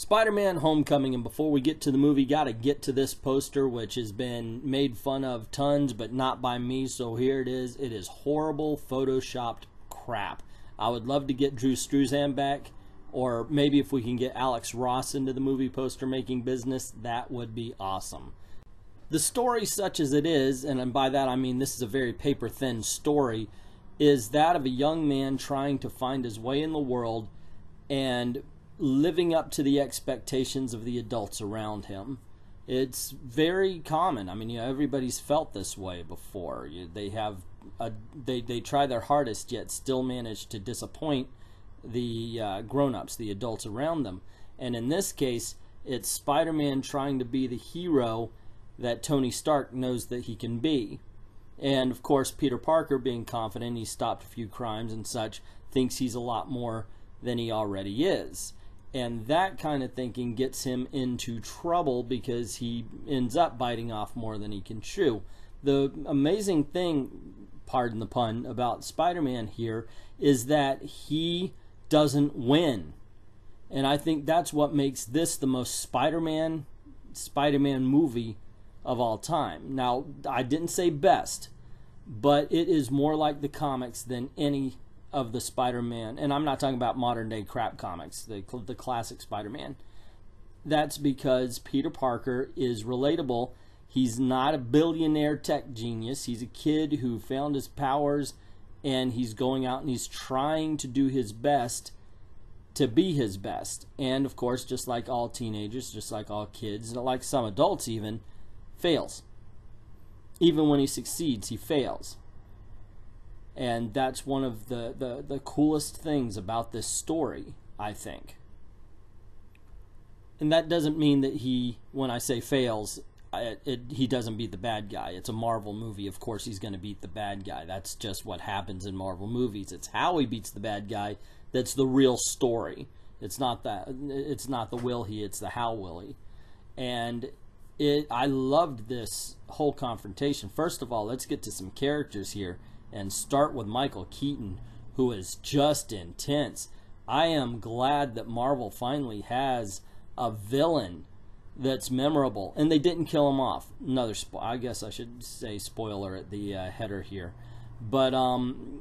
Spider-Man Homecoming, and before we get to the movie, got to get to this poster, which has been made fun of tons, but not by me, so here it is. It is horrible, photoshopped crap. I would love to get Drew Struzan back, or maybe if we can get Alex Ross into the movie poster-making business, that would be awesome. The story, such as it is, and by that I mean this is a very paper-thin story, is that of a young man trying to find his way in the world and living up to the expectations of the adults around him. It's very common. I mean, everybody's felt this way before. They try their hardest, yet still manage to disappoint the grown-ups, the adults around them. And in this case, it's Spider-Man trying to be the hero that Tony Stark knows that he can be. And of course, Peter Parker, being confident, he stopped a few crimes and such, thinks he's a lot more than he already is. And that kind of thinking gets him into trouble because he ends up biting off more than he can chew. The amazing thing, pardon the pun, about Spider-Man here is that he doesn't win. And I think that's what makes this the most Spider-Man movie of all time. Now, I didn't say best, but it is more like the comics than any of the Spider-Man, and I'm not talking about modern day crap comics, the classic Spider-Man. That's because Peter Parker is relatable. He's not a billionaire tech genius. He's a kid who found his powers, and he's going out and he's trying to do his best to be his best. And of course, just like all teenagers, just like all kids, like some adults even, fails. Even when he succeeds, he fails. And that's one of the coolest things about this story, I think. And that doesn't mean that he, when I say fails, he doesn't beat the bad guy. It's a Marvel movie. Of course he's going to beat the bad guy. That's just what happens in Marvel movies. It's how he beats the bad guy that's the real story. It's not the will he, it's the how will he. And I loved this whole confrontation. First of all, let's get to some characters here. And start with Michael Keaton, who is just intense. I am glad that Marvel finally has a villain that's memorable. And they didn't kill him off. I guess I should say spoiler at the header here. But,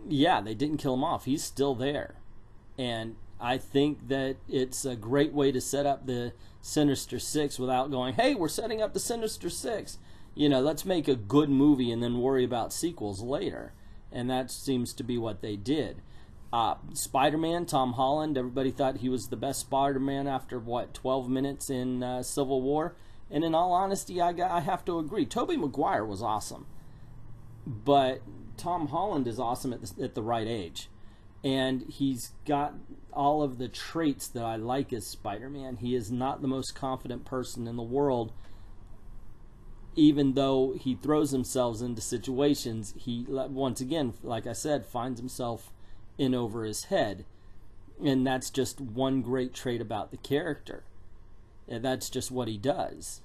yeah, they didn't kill him off. He's still there. And I think that it's a great way to set up the Sinister Six without going, hey, we're setting up the Sinister Six. Let's make a good movie and then worry about sequels later. And that seems to be what they did. Spider-Man, Tom Holland, everybody thought he was the best Spider-Man after, 12 minutes in Civil War? And in all honesty, I have to agree. Tobey Maguire was awesome. But Tom Holland is awesome at the right age. And he's got all of the traits that I like as Spider-Man. He is not the most confident person in the world. Even though he throws himself into situations, he, once again, like I said, finds himself in over his head. And that's just one great trait about the character. And that's just what he does.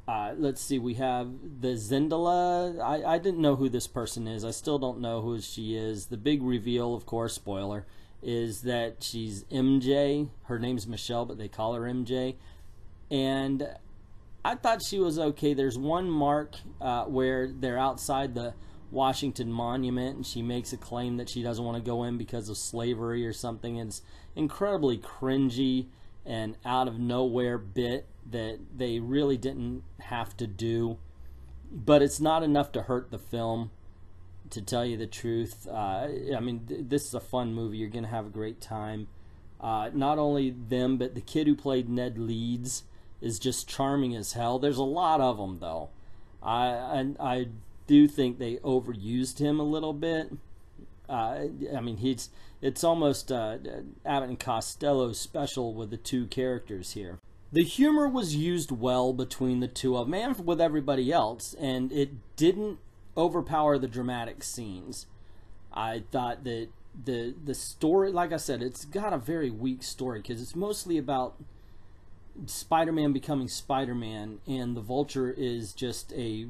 Let's see, we have the Zendala. I didn't know who this person is. I still don't know who she is. The big reveal, of course, spoiler, is that she's MJ. Her name's Michelle, but they call her MJ. And I thought she was okay. There's one mark where they're outside the Washington Monument, and she makes a claim that she doesn't want to go in because of slavery or something. It's incredibly cringy and out of nowhere bit that they really didn't have to do. But it's not enough to hurt the film, to tell you the truth. I mean, this is a fun movie. You're going to have a great time. Not only them, but the kid who played Ned Leeds is just charming as hell. There's a lot of them, though. I do think they overused him a little bit. I mean, it's almost Abbott and Costello special with the two characters here. The humor was used well between the two of them and with everybody else, and it didn't overpower the dramatic scenes. I thought that the story, like I said, it's got a very weak story because it's mostly about Spider-Man becoming Spider-Man, and the Vulture is just a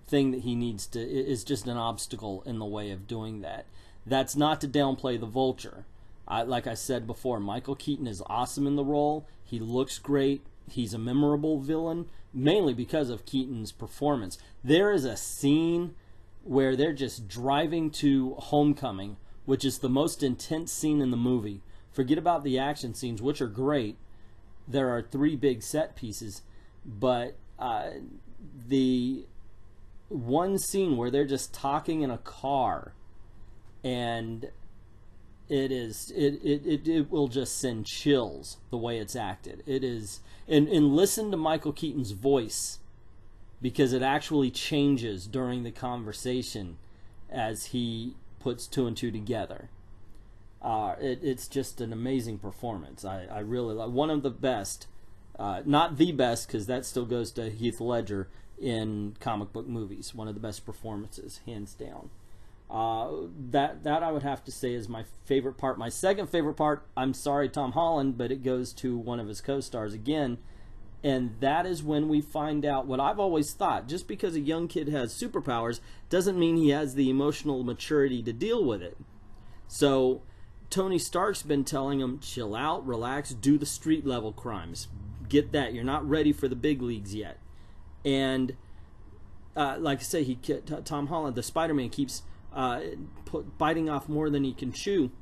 thing that he needs is just an obstacle in the way of doing that. That's not to downplay the Vulture. Like I said before, Michael Keaton is awesome in the role. He looks great. He's a memorable villain, mainly because of Keaton's performance. There is a scene where they're just driving to Homecoming, which is the most intense scene in the movie. Forget about the action scenes, which are great. There are 3 big set pieces, but the one scene where they're just talking in a car, and it will just send chills the way it's acted. It is, and listen to Michael Keaton's voice, because it actually changes during the conversation as he puts 2 and 2 together. It's just an amazing performance. I really like, one of the best, not the best, because that still goes to Heath Ledger in comic book movies. One of the best performances, hands down. That I would have to say is my favorite part. My second favorite part, I'm sorry, Tom Holland, but it goes to one of his co-stars again, and that is when we find out what I've always thought: just because a young kid has superpowers doesn't mean he has the emotional maturity to deal with it. So Tony Stark's been telling him, chill out, relax, do the street level crimes, get that, you're not ready for the big leagues yet. And like I say, Tom Holland, the Spider-Man, keeps biting off more than he can chew.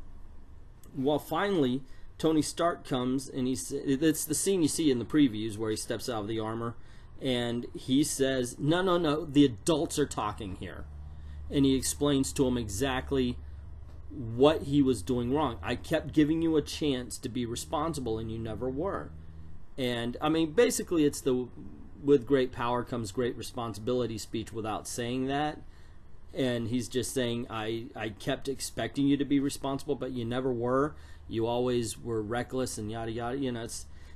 Well, finally, Tony Stark comes, and it's the scene you see in the previews where he steps out of the armor, and he says, no, the adults are talking here. And he explains to him exactly what he was doing wrong. I kept giving you a chance to be responsible, and you never were. And, I mean, basically it's the with great power comes great responsibility speech without saying that. And he's just saying, I kept expecting you to be responsible, but you never were. You always were reckless and yada yada. You know,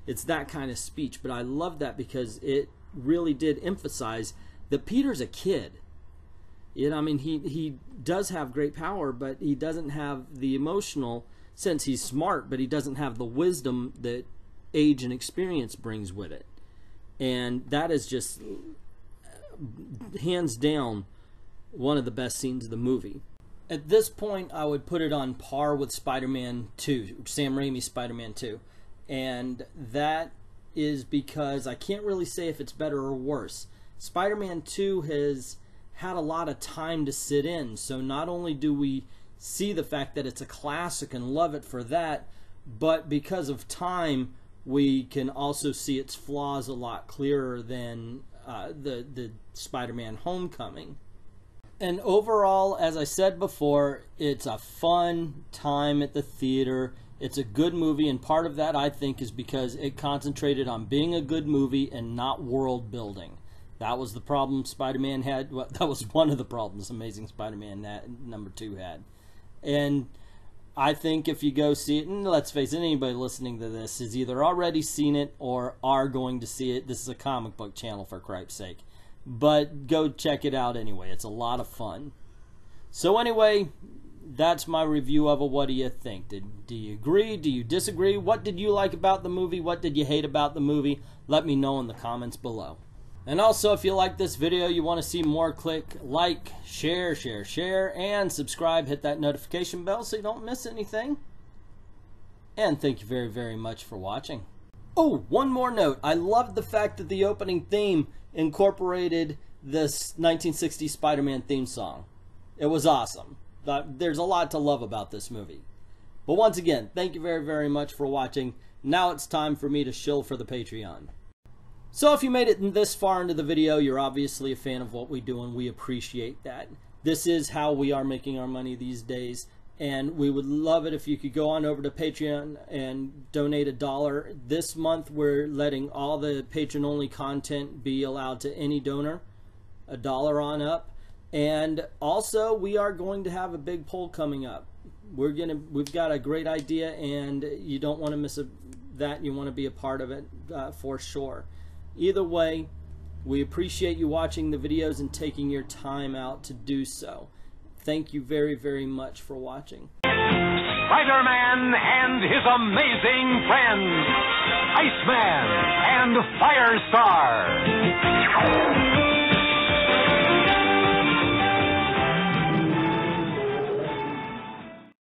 it's that kind of speech. But I love that because it really did emphasize that Peter's a kid. You know, I mean, he does have great power, but he doesn't have the emotional sense. He's smart, but he doesn't have the wisdom that age and experience brings with it. And that is just, hands down, one of the best scenes of the movie. At this point, I would put it on par with Spider-Man 2, Sam Raimi's Spider-Man 2. And that is because I can't really say if it's better or worse. Spider-Man 2 has had a lot of time to sit in, so not only do we see the fact that it's a classic and love it for that, but because of time, we can also see its flaws a lot clearer than the Spider-Man Homecoming. And overall, as I said before, it's a fun time at the theater. It's a good movie, and part of that, I think, is because it concentrated on being a good movie and not world building. That was the problem Spider-Man had. Well, that was one of the problems Amazing Spider-Man number 2 had. And I think if you go see it, and let's face it, anybody listening to this has either already seen it or are going to see it. This is a comic book channel, for Christ's sake. But go check it out anyway. It's a lot of fun. So anyway, that's my review of it. What do you think? Do you agree? Do you disagree? What did you like about the movie? What did you hate about the movie? Let me know in the comments below. And also, if you like this video, you want to see more, click like, share, and subscribe. Hit that notification bell so you don't miss anything. And thank you very, very much for watching. Oh, one more note. I loved the fact that the opening theme incorporated this 1960s Spider-Man theme song. It was awesome. There's a lot to love about this movie. But once again, thank you very, very much for watching. Now it's time for me to shill for the Patreon. So if you made it this far into the video, you're obviously a fan of what we do, and we appreciate that. This is how we are making our money these days, and we would love it if you could go on over to Patreon and donate $1. This month we're letting all the patron-only content be allowed to any donor, $1 on up. And also we are going to have a big poll coming up. We've got a great idea, and you don't want to miss that. You want to be a part of it for sure. Either way, we appreciate you watching the videos and taking your time out to do so. Thank you very, very much for watching. Spider-Man and his amazing friends, Iceman and Firestar.